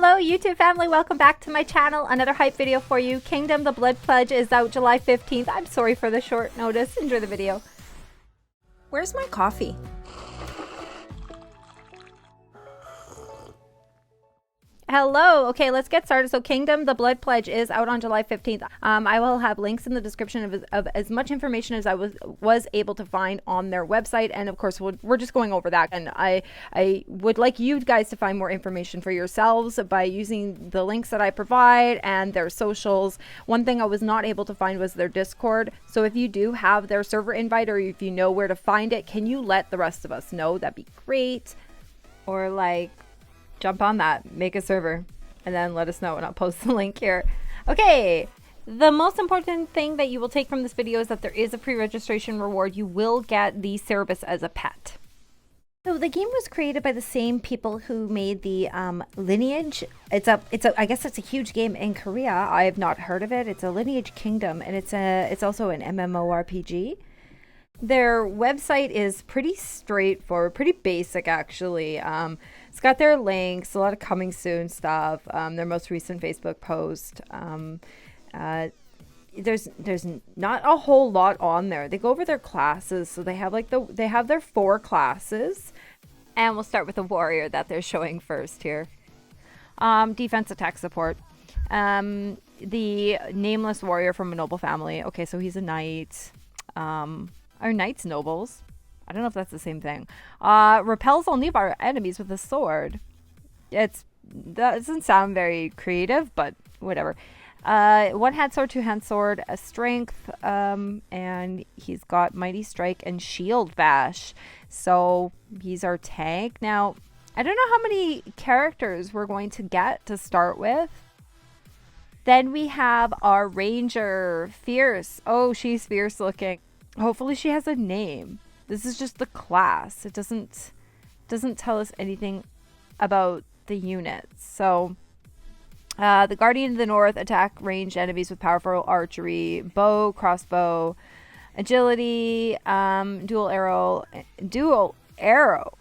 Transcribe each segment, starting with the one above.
Hello YouTube family, welcome back to my channel. Another hype video for you. Kingdom the Blood Pledge is out July 15th. I'm sorry for the short notice. Enjoy the video. Where's my coffee? Hello. Okay, let's get started. So Kingdom the Blood Pledge is out on July 15th. I will have links in the description of as much information as I was able to find on their website, and of course we're just going over that, and I would like you guys to find more information for yourselves by using the links that I provide and their socials. One thing I was not able to find was their Discord, so if you do have their server invite or if you know where to find it, can you let the rest of us know? That'd be great. Or like jump on that, make a server, and then let us know, and I'll post the link here. Okay, the most important thing that you will take from this video is that there is a pre-registration reward. You will get the Cerberus as a pet. So the game was created by the same people who made the Lineage. I guess it's a huge game in Korea. I have not heard of it. It's a Lineage Kingdom, and it's also an MMORPG. Their website is pretty straightforward, pretty basic actually. It's got their links, a lot of coming soon stuff, their most recent Facebook post. There's not a whole lot on there. They go over their classes, so they have like they have their 4 classes, and we'll start with the warrior that they're showing first here. Defense, attack, support. The nameless warrior from a noble family. Okay, so he's a knight. Are knights nobles? I don't know if that's the same thing. Repels all nearby enemies with a sword. That doesn't sound very creative, but whatever. One-hand sword, two-hand sword, a strength, and he's got mighty strike and shield bash. So he's our tank. Now, I don't know how many characters we're going to get to start with. Then we have our ranger, fierce. Oh, she's fierce looking. Hopefully she has a name. This is just the class. It doesn't tell us anything about the units. So the Guardian of the North, attack ranged enemies with powerful archery, bow, crossbow, agility, dual arrow.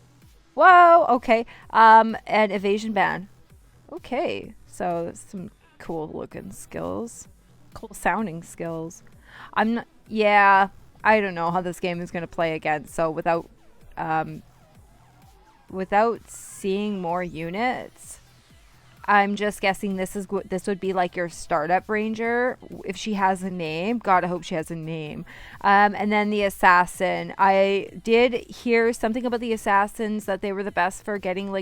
Whoa, okay. And evasion ban. Okay, so some cool looking skills, cool sounding skills. Yeah, I don't know how this game is going to play again. So without seeing more units, I'm just guessing this would be like your startup ranger if she has a name. God, I hope she has a name. And then the assassin. I did hear something about the assassins, that they were the best for getting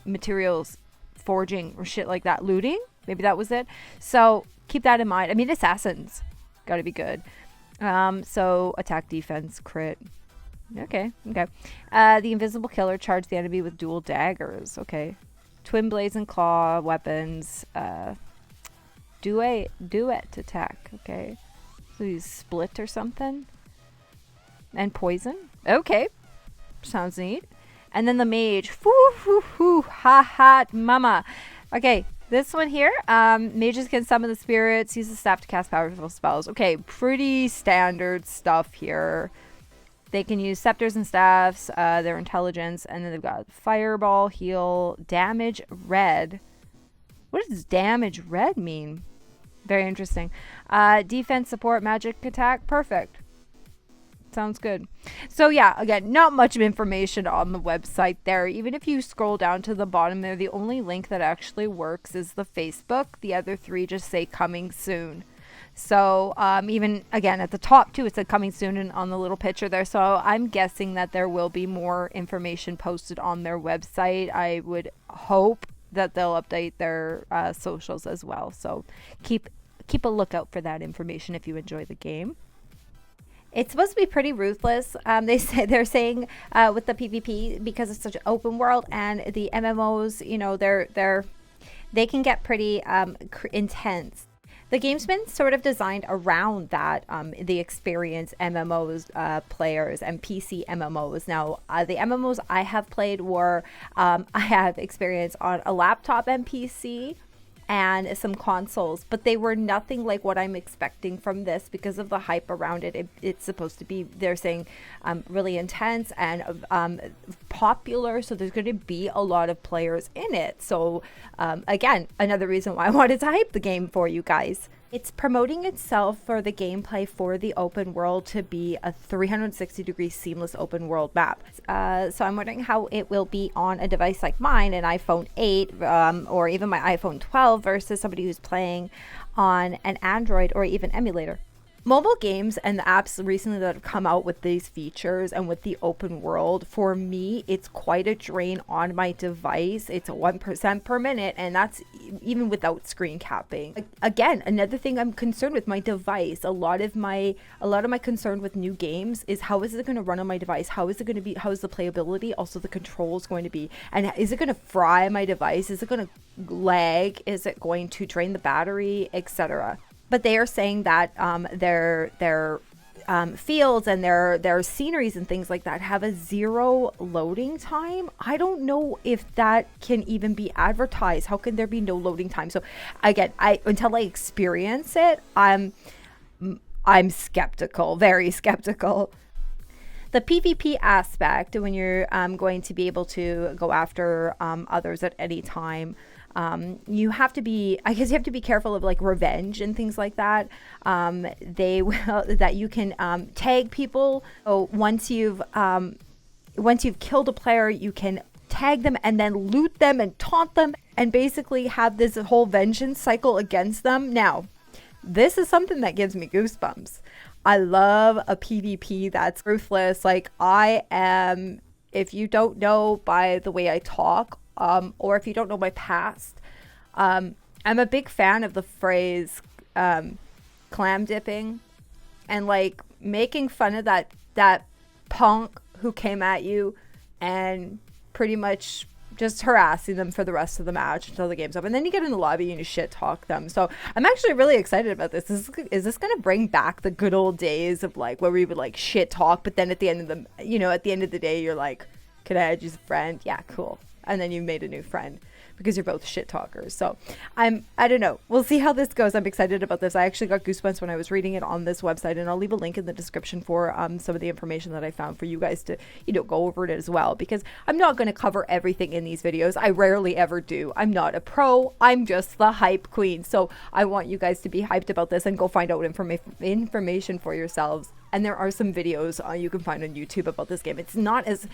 materials, forging or shit like that, looting. Maybe that was it. So keep that in mind. I mean, assassins got to be good. So attack, defense, crit. Okay. The invisible killer, charge the enemy with dual daggers. Okay. Twin blades and claw weapons. Duet attack. Okay. So he's split or something. And poison. Okay. Sounds neat. And then the mage. Ha mama. Okay. This one here, mages can summon the spirits, use the staff to cast powerful spells. Okay, pretty standard stuff here. They can use scepters and staffs, their intelligence, and then they've got fireball, heal, damage red. What does damage red mean? Very interesting. Defense, support, magic attack, perfect. Sounds good. So yeah, again, not much of information on the website there. Even if you scroll down to the bottom there, the only link that actually works is the Facebook. The other 3 just say coming soon. So even again at the top too, it said coming soon and on the little picture there. So I'm guessing that there will be more information posted on their website. I would hope that they'll update their socials as well. So keep a lookout for that information if you enjoy the game. It's supposed to be pretty ruthless. They're saying with the PvP, because it's such an open world, and the MMOs, you know, they can get pretty intense. The game's been sort of designed around that, the experienced MMOs players and PC MMOs. Now, the MMOs I have played were I have experience on a laptop and PC. and some consoles, but they were nothing like what I'm expecting from this because of the hype around it. It's supposed to be, they're saying, really intense and popular, so there's going to be a lot of players in it. So again, another reason why I wanted to hype the game for you guys. It's promoting itself for the gameplay for the open world to be a 360-degree seamless open world map. So I'm wondering how it will be on a device like mine, an iPhone 8 or even my iPhone 12 versus somebody who's playing on an Android or even emulator. Mobile games and the apps recently that have come out with these features and with the open world, for me, it's quite a drain on my device. It's 1% per minute, and that's even without screen capping. Again, another thing I'm concerned with, my device. A lot of my concern with new games is how is it going to run on my device? How is it going to be? How is the playability? Also, the controls going to be? And is it going to fry my device? Is it going to lag? Is it going to drain the battery, etc.? But they are saying that their fields and their sceneries and things like that have a 0 loading time. I don't know if that can even be advertised. How can there be no loading time? So again, until I experience it, I'm skeptical, very skeptical. The PvP aspect, when you're going to be able to go after others at any time, you have to be, I guess you have to be careful of like revenge and things like that. They will, that you can tag people. So once you've killed a player, you can tag them and then loot them and taunt them and basically have this whole vengeance cycle against them. Now, this is something that gives me goosebumps. I love a PvP that's ruthless. Like I am, if you don't know by the way I talk, or if you don't know my past, I'm a big fan of the phrase clam dipping and like making fun of that punk who came at you and pretty much just harassing them for the rest of the match until the game's up. And then you get in the lobby and you shit talk them. So I'm actually really excited about this. Is this going to bring back the good old days of like where we would like shit talk, but then at the end of the day, you're like, can I add you as a friend? Yeah, cool. And then you made a new friend because you're both shit talkers. So I don't know. We'll see how this goes. I'm excited about this. I actually got goosebumps when I was reading it on this website, and I'll leave a link in the description for some of the information that I found for you guys to, go over it as well, because I'm not going to cover everything in these videos. I rarely ever do. I'm not a pro. I'm just the hype queen. So I want you guys to be hyped about this and go find out information for yourselves. And there are some videos you can find on YouTube about this game. It's not as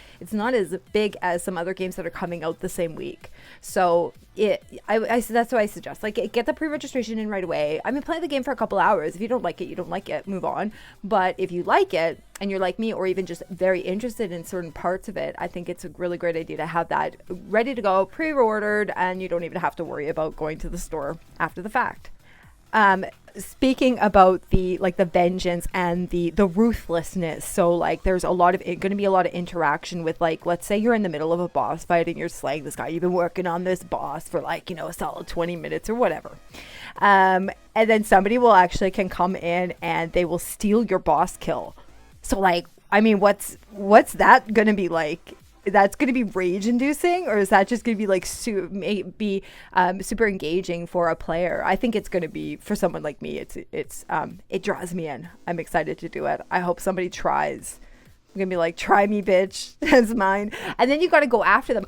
big as some other games that are coming out the same week. So that's what I suggest. Like, get the pre-registration in right away. I mean, play the game for a couple hours. If you don't like it, you don't like it. Move on. But if you like it and you're like me, or even just very interested in certain parts of it, I think it's a really great idea to have that ready to go, pre-ordered, and you don't even have to worry about going to the store after the fact. Speaking about the vengeance and the ruthlessness, so like there's going to be a lot of interaction with, like, let's say you're in the middle of a boss fight and you're slaying this guy. You've been working on this boss for a solid 20 minutes or whatever, and then somebody can come in and they will steal your boss kill. So like, I mean, what's that gonna be like? That's going to be rage inducing, or is that just going to be like super engaging for a player? I think it's going to be, for someone like me, it draws me in. I'm excited to do it. I hope somebody tries. I'm going to be like, try me, bitch. That's mine. And then you got to go after them.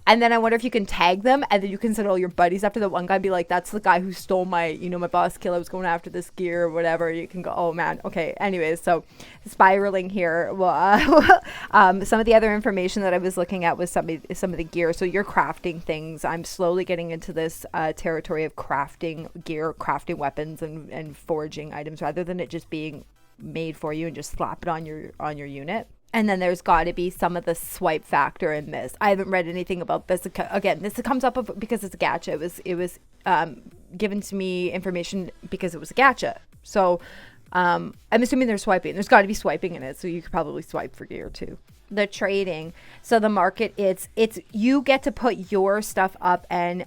And then I wonder if you can tag them, and then you can send all your buddies after the one guy and be like, that's the guy who stole my boss kill. I was going after this gear or whatever. You can go, oh man. Okay. Anyways, so spiraling here. Well, some of the other information that I was looking at was some of the gear. So you're crafting things. I'm slowly getting into this territory of crafting gear, crafting weapons, and foraging items, rather than it just being made for you and just slap it on your unit. And then there's got to be some of the swipe factor in this. I haven't read anything about this. Again, this comes up because it's a gacha. It was given to me information because it was a gacha. So I'm assuming there's swiping. There's got to be swiping in it, so you could probably swipe for gear too. The trading. So the market, it's you get to put your stuff up and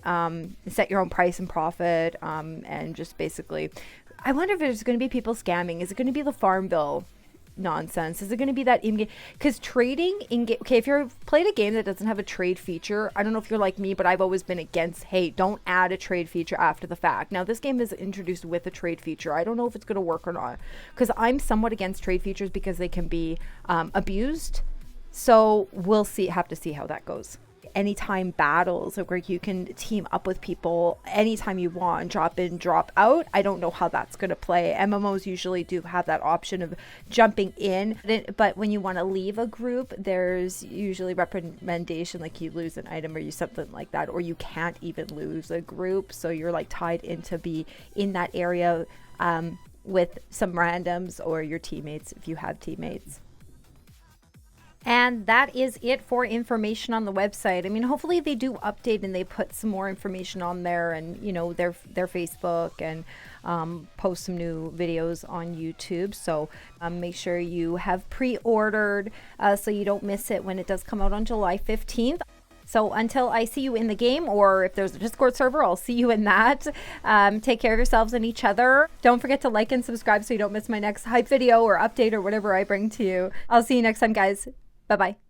set your own price and profit, and just basically, I wonder if there's going to be people scamming. Is it going to be the Farmville nonsense? Is it going to be that in-game? Because trading in-game, okay, if you've played a game that doesn't have a trade feature, I don't know if you're like me, but I've always been against, hey, don't add a trade feature after the fact. Now, this game is introduced with a trade feature. I don't know if it's going to work or not, because I'm somewhat against trade features because they can be abused. So we'll have to see how that goes. Anytime battles where you can team up with people anytime you want, drop in, drop out. I don't know how that's going to play. MMOs usually do have that option of jumping in, but when you want to leave a group, there's usually recommendation like you lose an item or you something like that, or you can't even lose a group, so you're like tied in to be in that area with some randoms or your teammates if you have teammates. And that is it for information on the website. I mean, hopefully they do update and they put some more information on there, and you know, their Facebook, and post some new videos on YouTube. So make sure you have pre-ordered so you don't miss it when it does come out on July 15th. So until I see you in the game, or if there's a Discord server, I'll see you in that. Take care of yourselves and each other. Don't forget to like and subscribe so you don't miss my next hype video or update or whatever I bring to you. I'll see you next time, guys. Bye-bye.